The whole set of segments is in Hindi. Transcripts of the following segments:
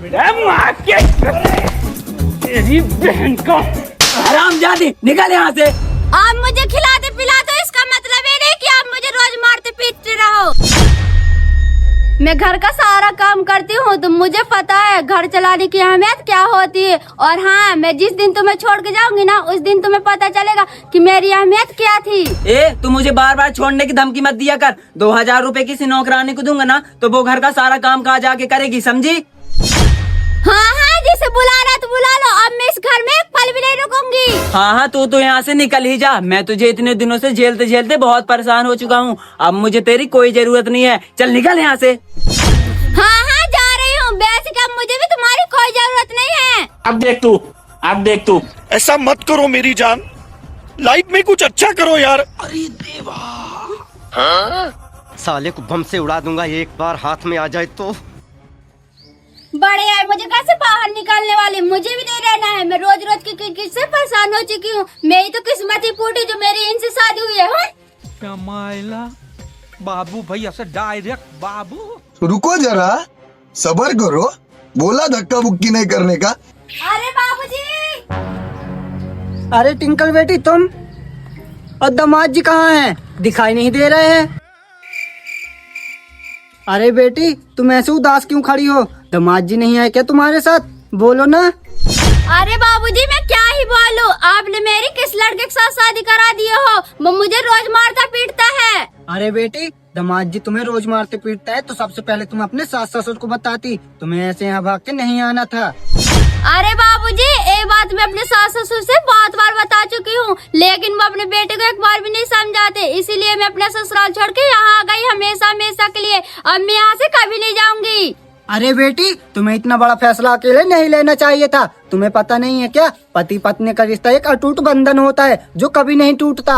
तेरी बहन का हरामजादी, निकल यहाँ से। आप मुझे खिलाते पिलाते, इसका मतलब ये नहीं कि आप मुझे रोज मारते पीटते रहो। मैं घर का सारा काम करती हूँ तो मुझे पता है घर चलाने की अहमियत क्या होती है। और हाँ, मैं जिस दिन तुम्हें छोड़ के जाऊंगी ना, उस दिन तुम्हें पता चलेगा कि मेरी अहमियत क्या थी। तू मुझे बार बार छोड़ने की धमकी मत दिया कर। 2000 रुपए किसी नौकरानी को दूंगा ना तो वो घर का सारा काम कहाँ जाके करेगी, समझी? हाँ, जिसे बुलाना तो बुला लो, अब मैं इस घर में एक पल भी नहीं रुकूंगी। हाँ, तू तो यहाँ से निकल ही जा। मैं तुझे इतने दिनों से झेलते झेलते बहुत परेशान हो चुका हूँ। अब मुझे तेरी कोई जरूरत नहीं है, चल निकल यहाँ से। हाँ, जा रही हूँ। वैसे अब मुझे भी तुम्हारी कोई जरूरत नहीं है। अब देख तू। ऐसा मत करो मेरी जान, लाइफ में कुछ अच्छा करो यार। अरे देवा, साले को बम से उड़ा दूंगा एक बार हाथ में आ जाए तो। बड़े यार, मुझे घर से बाहर निकालने वाले, मुझे भी नहीं रहना है। मैं रोज रोज की किससे परेशान हो चुकी हूँ। मेरी तो किस्मत ही फूटी जो मेरी इनसे शादी हुई है। मायला बाबू भैया से डायरेक्ट बाबू। रुको जरा, सबर करो, बोला धक्का बुक्की नहीं करने का। अरे बाबूजी। अरे टिंकल बेटी, तुम और दामाद जी कहाँ हैं? दिखाई नहीं दे रहे हैं। अरे बेटी, तुम ऐसे उदास क्यों खड़ी हो? दामाद जी नहीं आए क्या तुम्हारे साथ? बोलो ना। अरे बाबूजी, मैं क्या ही बोलूं, आपने मेरी किस लड़के के साथ शादी करा दी हो? वो मुझे रोज मारता पीटता है। अरे बेटी, दामाद जी तुम्हें रोज मारते पीटता है तो सबसे पहले तुम अपने सास ससुर को बताती। तुम्हें ऐसे यहाँ भाग के नहीं आना था। अरे बाबूजी, एक बात मैं अपने सास ससुर से बहुत बार बता चुकी हूँ, लेकिन वो अपने बेटे को एक बार भी नहीं समझाते। इसीलिए मैं अपना ससुराल छोड़ के यहाँ आ गई, हमेशा हमेशा के लिए। अब मैं यहाँ से कभी नहीं जाऊंगी। अरे बेटी, तुम्हें इतना बड़ा फैसला अकेले नहीं लेना चाहिए था। तुम्हें पता नहीं है क्या, पति पत्नी का रिश्ता एक अटूट बंधन होता है जो कभी नहीं टूटता।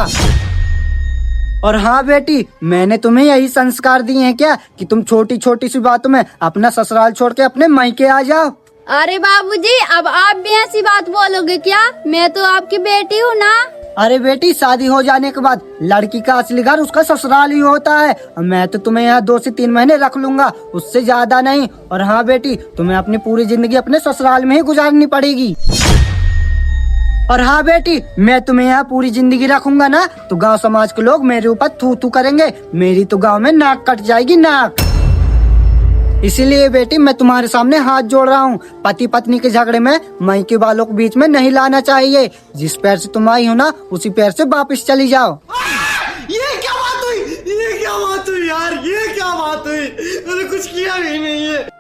और हाँ बेटी, मैंने तुम्हें यही संस्कार दिए हैं क्या कि तुम छोटी छोटी सी बातों में अपना ससुराल छोड़ के अपने मायके आ जाओ। अरे बाबूजी, अब आप भी ऐसी बात बोलोगे क्या? मैं तो आपकी बेटी हूँ ना। अरे बेटी, शादी हो जाने के बाद लड़की का असली घर उसका ससुराल ही होता है। मैं तो तुम्हें यहाँ 2 से 3 महीने रख लूंगा, उससे ज्यादा नहीं। और हाँ बेटी, तुम्हें अपनी पूरी जिंदगी अपने ससुराल में ही गुजारनी पड़ेगी। और हाँ बेटी, मैं तुम्हें यहाँ पूरी जिंदगी रखूंगा ना तो गांव समाज के लोग मेरे ऊपर थू थू करेंगे। मेरी तो गांव में नाक कट जाएगी, नाक। इसीलिए बेटी, मैं तुम्हारे सामने हाथ जोड़ रहा हूँ। पति पत्नी के झगड़े में मायके वालों को बीच में नहीं लाना चाहिए। जिस पैर से तुम आई हो ना, उसी पैर से वापस चली जाओ। ये क्या बात हुई? ये क्या बात हुई यार? ये क्या बात हुई? मैंने कुछ किया भी नहीं है।